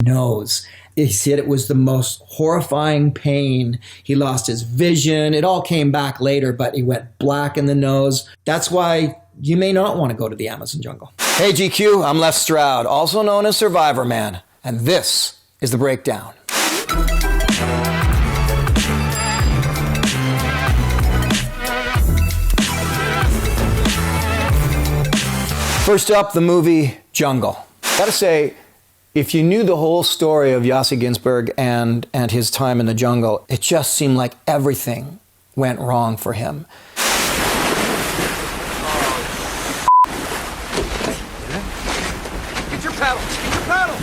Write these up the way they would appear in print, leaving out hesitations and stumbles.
nose. He said it was the most horrifying pain. He lost his vision. It all came back later, but he went black in the nose. That's why you may not want to go to the Amazon jungle. Hey GQ, I'm Les Stroud, also known as Survivorman, and this is The Breakdown. First up, the movie Jungle. Gotta say, if you knew the whole story of Yossi Ginsberg and his time in the jungle, it just seemed like everything went wrong for him. Get your paddle! Get your paddle!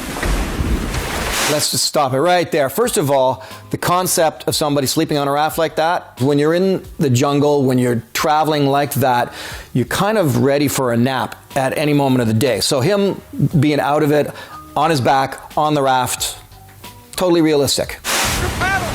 Let's just stop it right there. First of all, the concept of somebody sleeping on a raft like that, when you're in the jungle, when you're traveling like that, you're kind of ready for a nap at any moment of the day. So him being out of it, on his back, on the raft, totally realistic. Your paddle!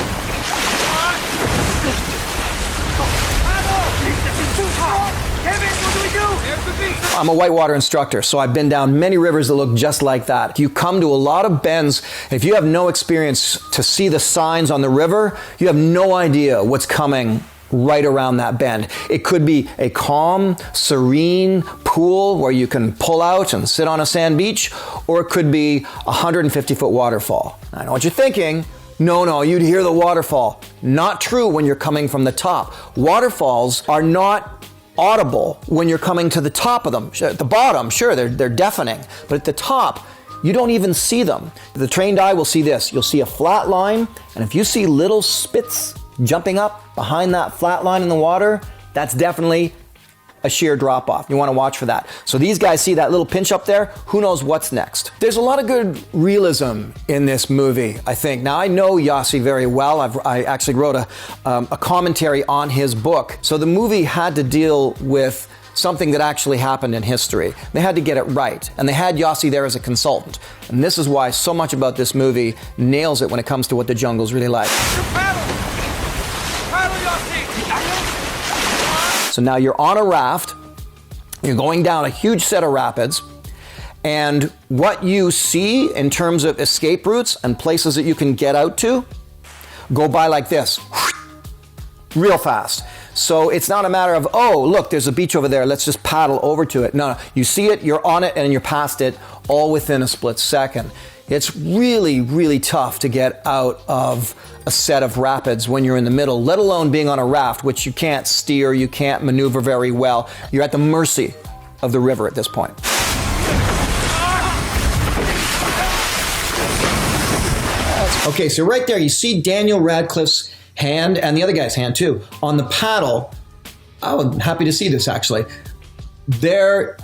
This is too strong! Kevin, what do we do? There's the beach! I'm a whitewater instructor, so I've been down many rivers that look just like that. You come to a lot of bends. If you have no experience to see the signs on the river, you have no idea what's coming right around that bend. It could be a calm, serene pool where you can pull out and sit on a sand beach, or it could be a 150-foot waterfall. I know what you're thinking. No, you'd hear the waterfall. Not true when you're coming from the top. Waterfalls are not audible when you're coming to the top of them. At the bottom, sure, they're deafening, but at the top, you don't even see them. The trained eye will see this. You'll see a flat line, and if you see little spits jumping up behind that flat line in the water, that's definitely a sheer drop-off. You want to watch for that. So these guys see that little pinch up there, who knows what's next. There's a lot of good realism in this movie, I think. Now, I know Yossi very well. I actually wrote a commentary on his book. So the movie had to deal with something that actually happened in history. They had to get it right, and they had Yossi there as a consultant. And this is why so much about this movie nails it when it comes to what the jungle's really like. So now you're on a raft, you're going down a huge set of rapids, and what you see in terms of escape routes and places that you can get out to go by like this, real fast. So it's not a matter of, oh, look, there's a beach over there, let's just paddle over to it. No, you see it, you're on it, and you're past it all within a split second. It's really, really tough to get out of a set of rapids when you're in the middle, let alone being on a raft, which you can't steer, you can't maneuver very well. You're at the mercy of the river at this point. Okay, so right there, you see Daniel Radcliffe's hand, and the other guy's hand too, on the paddle. I'm happy to see this, actually. They're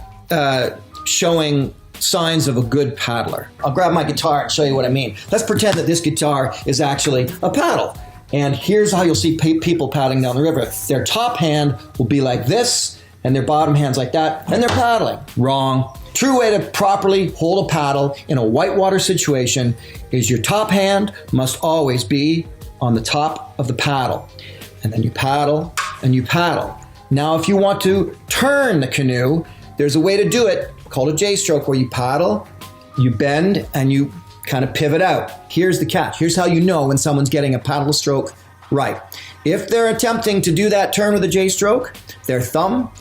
showing signs of a good paddler. I'll grab my guitar and show you what I mean. Let's pretend that this guitar is actually a paddle. And here's how you'll see people paddling down the river. Their top hand will be like this, and their bottom hand's like that, and they're paddling. Wrong. True way to properly hold a paddle in a whitewater situation is your top hand must always be on the top of the paddle. And then you paddle, and you paddle. Now, if you want to turn the canoe, there's a way to do it called a J-stroke, where you paddle, you bend, and you kind of pivot out. Here's the catch. Here's how you know when someone's getting a paddle stroke right. If they're attempting to do that turn with a J-stroke, their thumb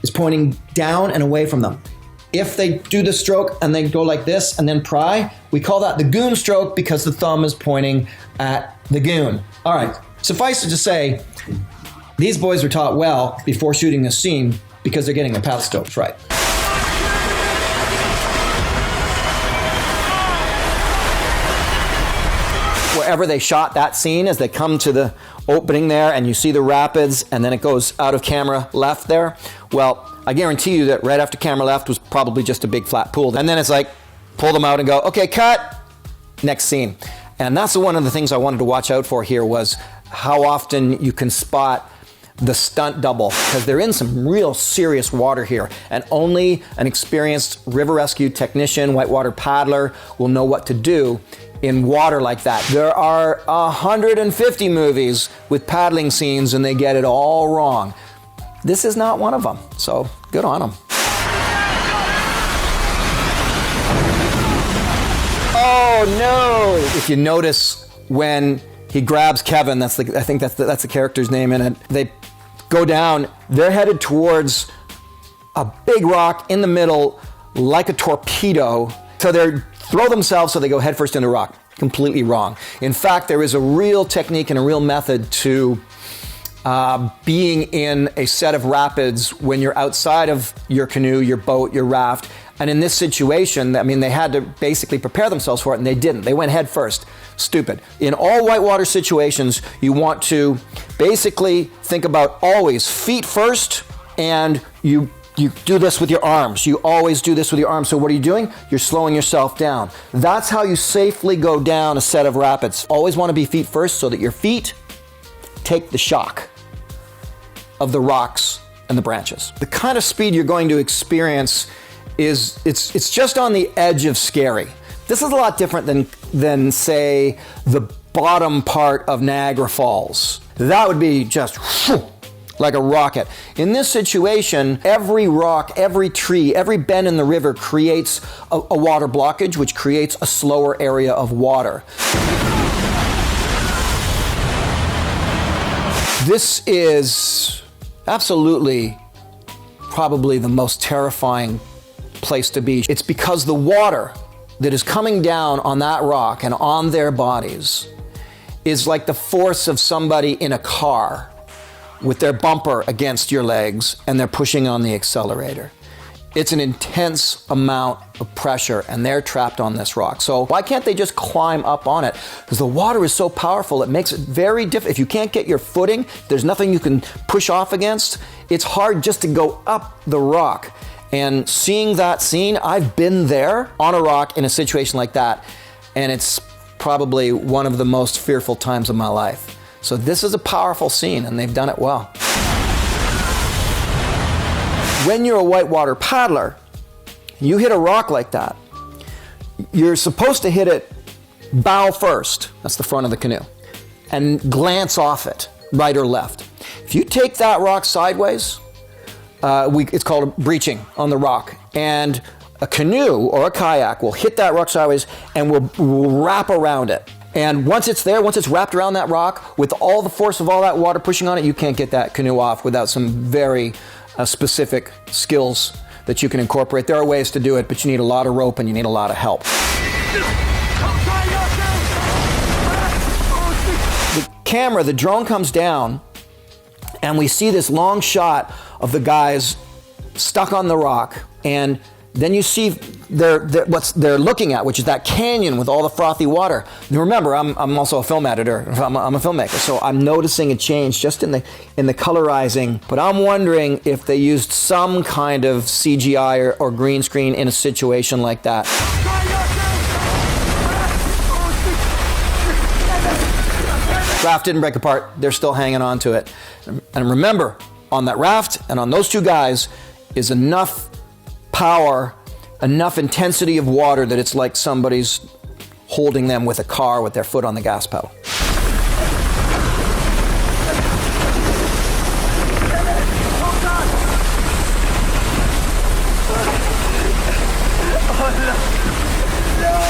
is pointing down and away from them. If they do the stroke and they go like this and then pry, we call that the goon stroke because the thumb is pointing at the goon. All right, suffice it to say, these boys were taught well before shooting this scene because they're getting their paddle strokes right. Wherever they shot that scene, as they come to the opening there and you see the rapids and then it goes out of camera left there, well, I guarantee you that right after camera left was probably just a big flat pool. And then it's like, pull them out and go, okay, cut, next scene. And that's one of the things I wanted to watch out for here was how often you can spot the stunt double, because they're in some real serious water here, and only an experienced river rescue technician, whitewater paddler, will know what to do in water like that. There are 150 movies with paddling scenes and they get it all wrong. This is not one of them, so good on them. Oh, Oh no! If you notice when he grabs Kevin, I think that's the character's name in it. They go down, they're headed towards a big rock in the middle like a torpedo. So they throw themselves so they go headfirst into rock. Completely wrong. In fact, there is a real technique and a real method to being in a set of rapids when you're outside of your canoe, your boat, your raft. And in this situation, I mean, they had to basically prepare themselves for it, and they didn't. They went head first. Stupid. In all whitewater situations, you want to basically think about always feet first, and you do this with your arms. You always do this with your arms. So what are you doing? You're slowing yourself down. That's how you safely go down a set of rapids. Always want to be feet first so that your feet take the shock of the rocks and the branches. The kind of speed you're going to experience is it's just on the edge of scary. This is a lot different than say the bottom part of Niagara Falls. That would be just whew, like a rocket. In this situation, every rock, every tree, every bend in the river creates a water blockage, which creates a slower area of water. This is absolutely probably the most terrifying place to be. It's because the water that is coming down on that rock and on their bodies is like the force of somebody in a car with their bumper against your legs and they're pushing on the accelerator. It's an intense amount of pressure and they're trapped on this rock. So why can't they just climb up on it? Because the water is so powerful, it makes it very difficult. If you can't get your footing, there's nothing you can push off against, it's hard just to go up the rock. And seeing that scene, I've been there on a rock in a situation like that, and it's probably one of the most fearful times of my life. So this is a powerful scene, and they've done it well. When you're a whitewater paddler, you hit a rock like that, you're supposed to hit it bow first, that's the front of the canoe, and glance off it, right or left. If you take that rock sideways, it's called breaching on the rock, and a canoe or a kayak will hit that rock sideways and will wrap around it. And once it's there, once it's wrapped around that rock, with all the force of all that water pushing on it, you can't get that canoe off without some very specific skills that you can incorporate. There are ways to do it, but you need a lot of rope and you need a lot of help. The drone comes down, and we see this long shot of the guys stuck on the rock, and then you see what they're looking at, which is that canyon with all the frothy water. Now remember, I'm also a film editor. I'm a filmmaker, so I'm noticing a change just in the colorizing. But I'm wondering if they used some kind of CGI or green screen in a situation like that. Raft didn't break apart. They're still hanging on to it. And remember, on that raft and on those two guys is enough power, enough intensity of water that it's like somebody's holding them with a car with their foot on the gas pedal.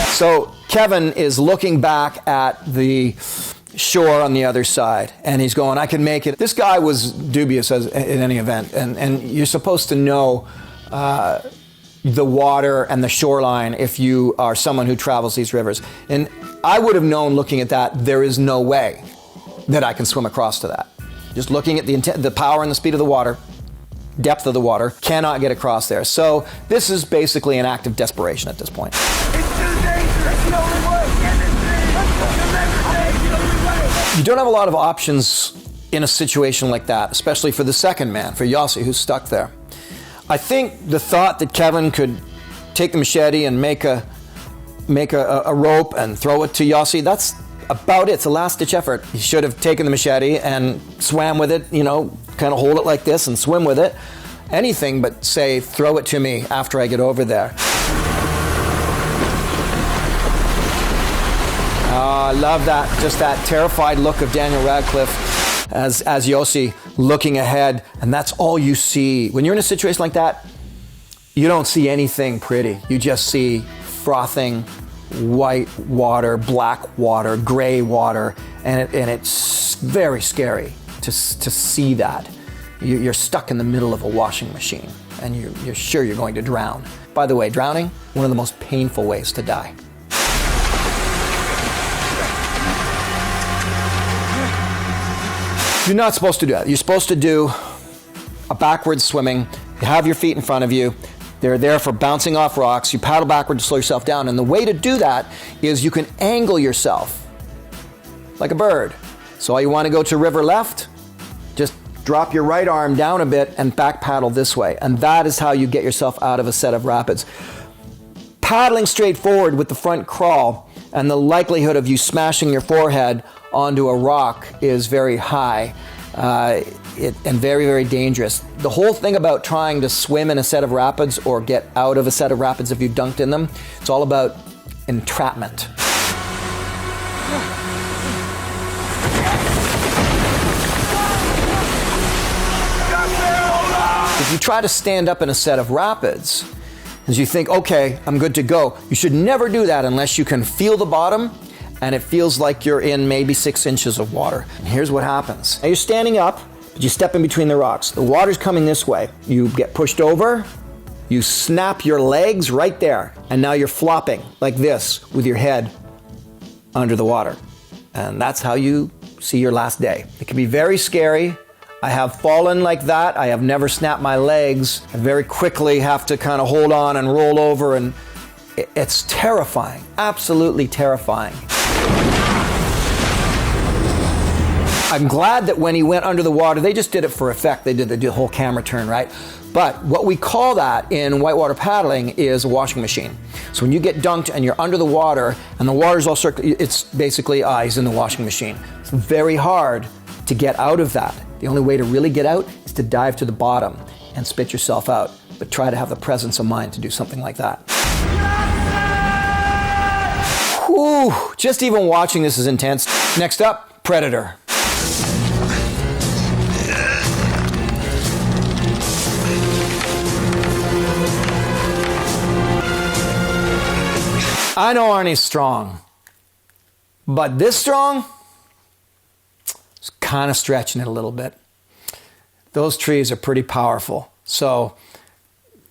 So Kevin is looking back at the shore on the other side, and he's going, I can make it. This guy was dubious in any event, and you're supposed to know the water and the shoreline if you are someone who travels these rivers. And I would have known looking at that, there is no way that I can swim across to that. Just looking at the power and the speed of the water, depth of the water, cannot get across there. So this is basically an act of desperation at this point. You don't have a lot of options in a situation like that, especially for the second man, for Yossi, who's stuck there. I think the thought that Kevin could take the machete and make a rope and throw it to Yossi, that's about it. It's a last-ditch effort. He should have taken the machete and swam with it, kind of hold it like this and swim with it. Anything but say, throw it to me after I get over there. I love that, just that terrified look of Daniel Radcliffe as Yossi looking ahead, and that's all you see. When you're in a situation like that, you don't see anything pretty. You just see frothing white water, black water, gray water, and it's very scary to see that. You're stuck in the middle of a washing machine, and you're sure you're going to drown. By the way, drowning, one of the most painful ways to die. You're not supposed to do that. You're supposed to do a backwards swimming. You have your feet in front of you. They're there for bouncing off rocks. You paddle backward to slow yourself down. And the way to do that is you can angle yourself like a bird. So you want to go to river left, just drop your right arm down a bit and back paddle this way. And that is how you get yourself out of a set of rapids. Paddling straight forward with the front crawl and the likelihood of you smashing your forehead onto a rock is very high and very, very dangerous. The whole thing about trying to swim in a set of rapids or get out of a set of rapids if you dunked in them, it's all about entrapment. If you try to stand up in a set of rapids, as you think, okay, I'm good to go, you should never do that unless you can feel the bottom and it feels like you're in maybe 6 inches of water. And here's what happens. Now you're standing up, but you step in between the rocks. The water's coming this way. You get pushed over, you snap your legs right there, and now you're flopping like this with your head under the water. And that's how you see your last day. It can be very scary. I have fallen like that. I have never snapped my legs. I very quickly have to kind of hold on and roll over, and it's terrifying, absolutely terrifying. I'm glad that when he went under the water, they just did it for effect. They did the whole camera turn, right? But what we call that in whitewater paddling is a washing machine. So when you get dunked and you're under the water and the water's all circling, it's basically eyes in the washing machine. It's very hard to get out of that. The only way to really get out is to dive to the bottom and spit yourself out. But try to have the presence of mind to do something like that. Whew, just even watching this is intense. Next up, Predator. I know Arnie's strong, but this strong? It's kind of stretching it a little bit. Those trees are pretty powerful. So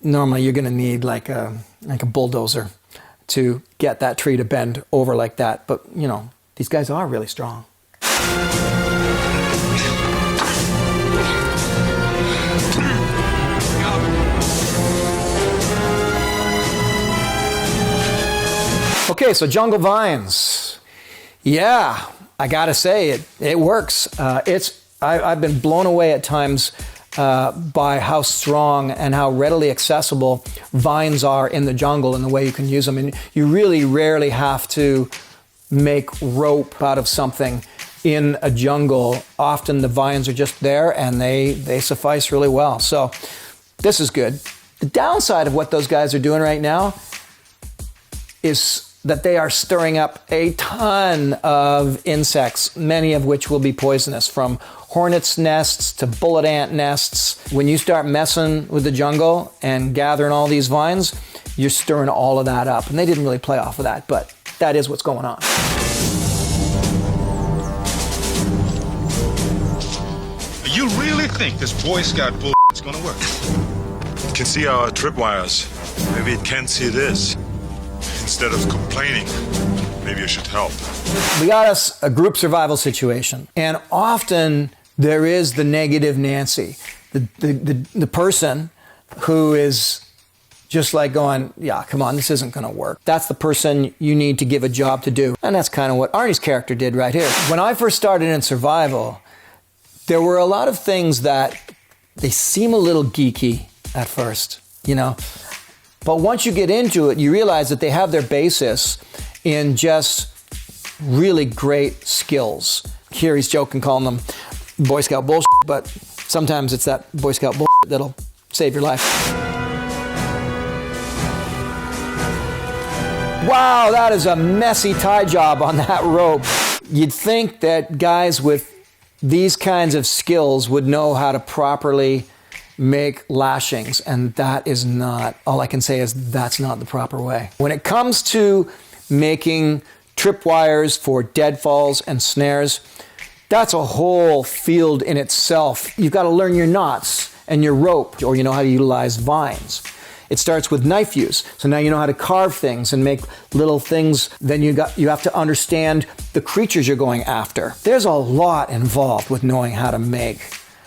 normally you're going to need like a bulldozer to get that tree to bend over like that. But, you know, these guys are really strong. Okay, so jungle vines. Yeah, I gotta say it works. I've been blown away at times by how strong and how readily accessible vines are in the jungle and the way you can use them. And you really rarely have to make rope out of something in a jungle. Often the vines are just there and they suffice really well. So this is good. The downside of what those guys are doing right now is that they are stirring up a ton of insects, many of which will be poisonous, from hornets' nests to bullet ant nests. When you start messing with the jungle and gathering all these vines, you're stirring all of that up. And they didn't really play off of that, but that is what's going on. You really think this Boy Scout bull is gonna work? It can see our tripwires. Maybe it can't see this. Instead of complaining, maybe you should help. We got us a group survival situation, and often there is the negative Nancy, the person who is just like going, yeah, come on, this isn't going to work. That's the person you need to give a job to do, and that's kind of what Arnie's character did right here. When I first started in survival, there were a lot of things that they seem a little geeky at first, you know. But once you get into it, you realize that they have their basis in just really great skills. Here he's joking, calling them Boy Scout bullshit, but sometimes it's that Boy Scout bullshit that'll save your life. Wow, that is a messy tie job on that rope. You'd think that guys with these kinds of skills would know how to properly make lashings, and that is not, all I can say is that's not the proper way. When it comes to making tripwires for deadfalls and snares. That's a whole field in itself. You've got to learn your knots and your rope, or you know how to utilize vines. It starts with knife use. So now you know how to carve things and make little things. Then you have to understand the creatures you're going after. There's a lot involved with knowing how to make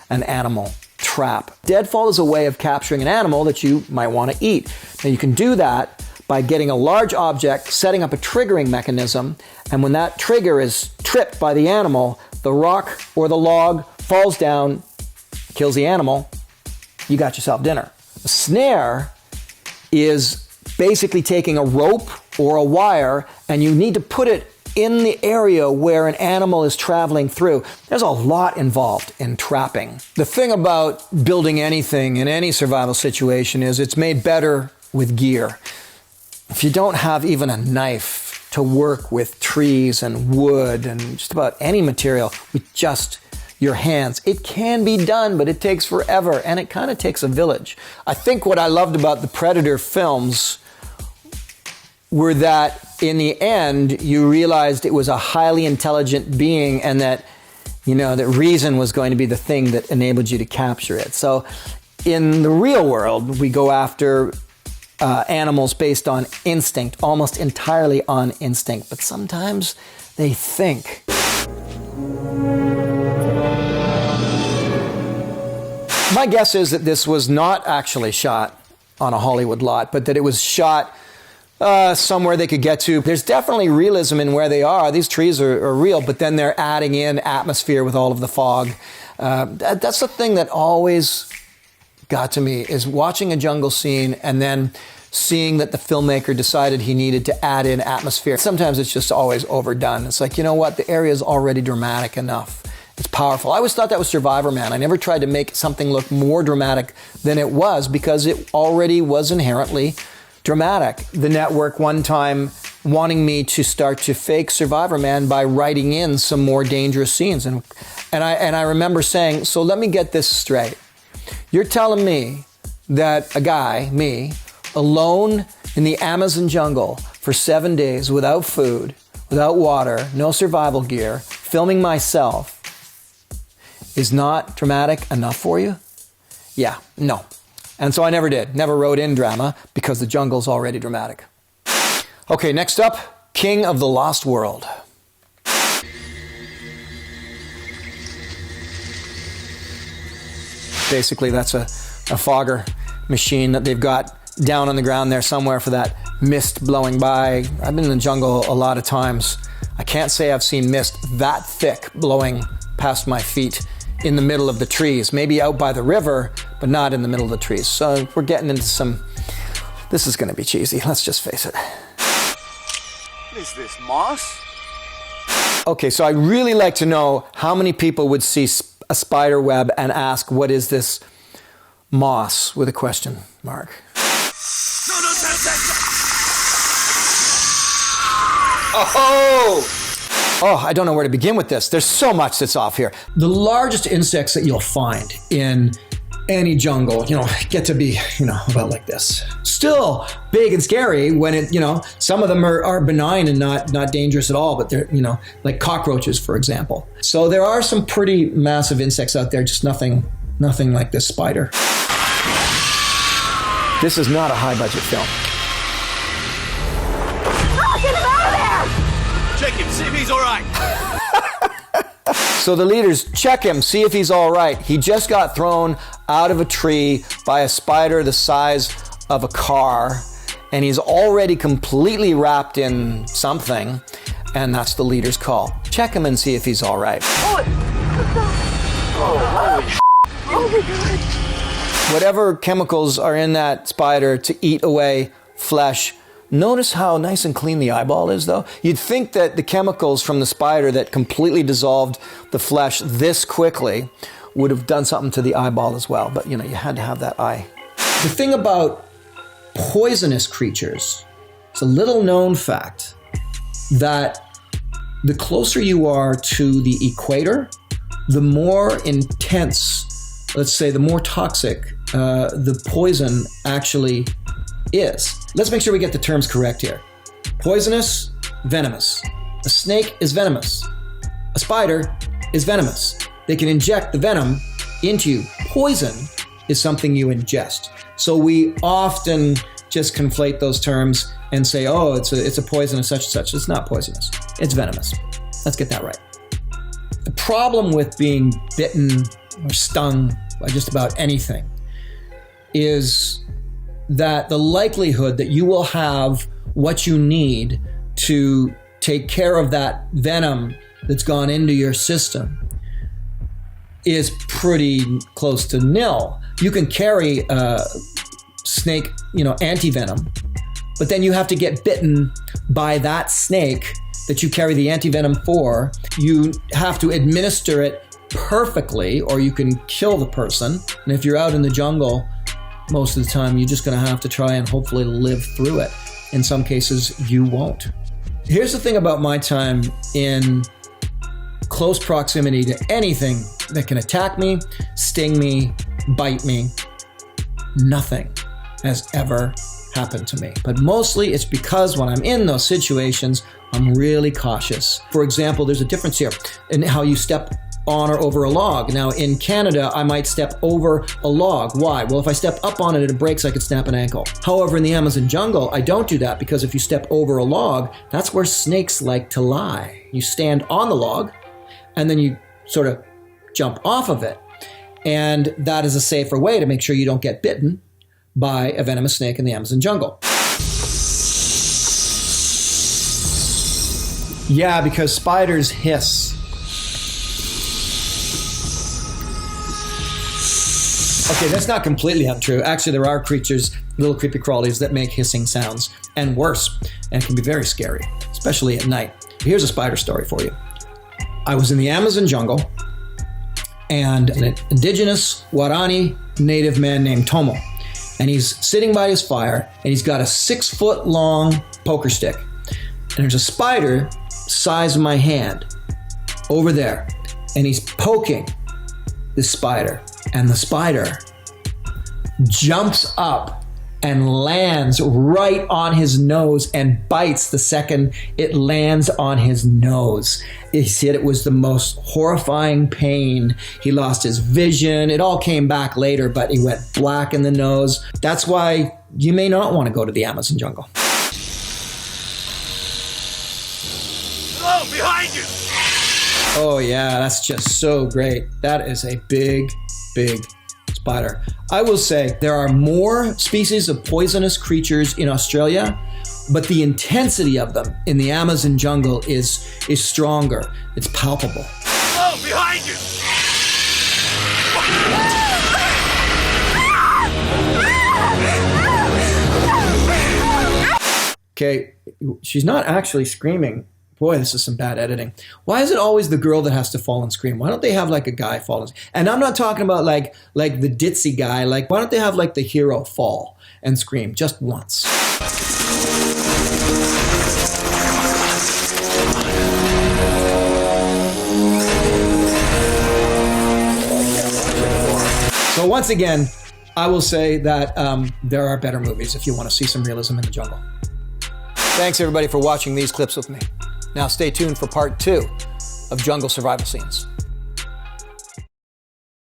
an animal trap. Deadfall is a way of capturing an animal that you might want to eat. Now you can do that by getting a large object, setting up a triggering mechanism, and when that trigger is tripped by the animal, the rock or the log falls down, kills the animal, you got yourself dinner. A snare is basically taking a rope or a wire, and you need to put it in the area where an animal is traveling through. There's a lot involved in trapping. The thing about building anything in any survival situation is it's made better with gear. If you don't have even a knife to work with trees and wood and just about any material with just your hands, it can be done, but it takes forever, and it kind of takes a village. I think what I loved about the Predator films were that in the end, you realized it was a highly intelligent being, and that, you know, that reason was going to be the thing that enabled you to capture it. So in the real world, we go after animals based on instinct, almost entirely on instinct, but sometimes they think. My guess is that this was not actually shot on a Hollywood lot, but that it was shot somewhere they could get to. There's definitely realism in where they are. These trees are real, but then they're adding in atmosphere with all of the fog. That's the thing that always got to me, is watching a jungle scene and then seeing that the filmmaker decided he needed to add in atmosphere. Sometimes it's just always overdone. It's like, you know what, the area is already dramatic enough. It's powerful. I always thought that was Survivorman. I never tried to make something look more dramatic than it was, because it already was inherently dramatic. The network one time wanting me to start to fake Survivorman by writing in some more dangerous scenes. And I remember saying, so let me get this straight. You're telling me that a guy, me, alone in the Amazon jungle for 7 days without food, without water, no survival gear, filming myself, is not dramatic enough for you? Yeah, no. And so I never did. Never wrote in drama, because the jungle's already dramatic. Okay, next up, King of the Lost World. Basically, that's a fogger machine that they've got down on the ground there somewhere for that mist blowing by. I've been in the jungle a lot of times. I can't say I've seen mist that thick blowing past my feet in the middle of the trees. Maybe out by the river, but not in the middle of the trees. So we're getting into some... This is going to be cheesy, let's just face it. What is this, moss? Okay, so I'd really like to know how many people would see a spider web and ask, what is this moss, with a question mark? Oh, I don't know where to begin with this. There's so much that's off here. The largest insects that you'll find in any jungle, get to be, about like this. Still big and scary when it, some of them are benign and not dangerous at all, but they're, like cockroaches, for example. So there are some pretty massive insects out there, just nothing like this spider. This is not a high-budget film. Get him out of there! Check him, see if he's all right. So the leaders check him, see if he's all right. He just got thrown out of a tree by a spider the size of a car, and he's already completely wrapped in something, and that's the leader's call. Check him and see if he's all right. Oh my God. Whatever chemicals are in that spider to eat away flesh, notice how nice and clean the eyeball is, though? You'd think that the chemicals from the spider that completely dissolved the flesh this quickly would have done something to the eyeball as well, but you had to have that eye. The thing about poisonous creatures, it's a little known fact that the closer you are to the equator, the more intense, let's say the more toxic the poison actually is. Let's make sure we get the terms correct here. Poisonous venomous. A snake is venomous. A spider is venomous. They can inject the venom into you. Poison is something you ingest. So we often just conflate those terms and say, oh, it's a poison of such and such. It's not poisonous. It's venomous. Let's get that right. The problem with being bitten or stung by just about anything is that the likelihood that you will have what you need to take care of that venom that's gone into your system is pretty close to nil. You can carry snake, anti-venom, but then you have to get bitten by that snake that you carry the anti-venom for. You have to administer it perfectly or you can kill the person. And if you're out in the jungle, most of the time you're just going to have to try and hopefully live through it. In some cases, you won't. Here's the thing about my time in close proximity to anything that can attack me, sting me, bite me. Nothing has ever happened to me. But mostly it's because when I'm in those situations, I'm really cautious. For example, there's a difference here in how you step on or over a log. Now in Canada, I might step over a log. Why? Well, if I step up on it and it breaks, I could snap an ankle. However, in the Amazon jungle, I don't do that because if you step over a log, that's where snakes like to lie. You stand on the log and then you sort of jump off of it. And that is a safer way to make sure you don't get bitten by a venomous snake in the Amazon jungle. Yeah, because spiders hiss. Okay, that's not completely untrue. Actually, there are creatures, little creepy crawlies, that make hissing sounds, and worse, and can be very scary, especially at night. Here's a spider story for you. I was in the Amazon jungle, and an indigenous Guarani native man named Tomo, and he's sitting by his fire, and he's got a 6-foot-long poker stick, and there's a spider size of my hand over there, and he's poking this spider. And the spider jumps up and lands right on his nose and bites the second it lands on his nose. He said it was the most horrifying pain. He lost his vision. It all came back later, but he went black in the nose. That's why you may not want to go to the Amazon jungle. Hello, behind you! Oh yeah, that's just so great. That is a big spider. I will say there are more species of poisonous creatures in Australia, but the intensity of them in the Amazon jungle is stronger. It's palpable. Hello, behind you! Okay, she's not actually screaming. Boy, this is some bad editing. Why is it always the girl that has to fall and scream? Why don't they have like a guy fall? And I'm not talking about like the ditzy guy. Like, why don't they have like the hero fall and scream just once? So once again, I will say that there are better movies if you want to see some realism in the jungle. Thanks everybody for watching these clips with me. Now stay tuned for part 2 of Jungle Survival Scenes.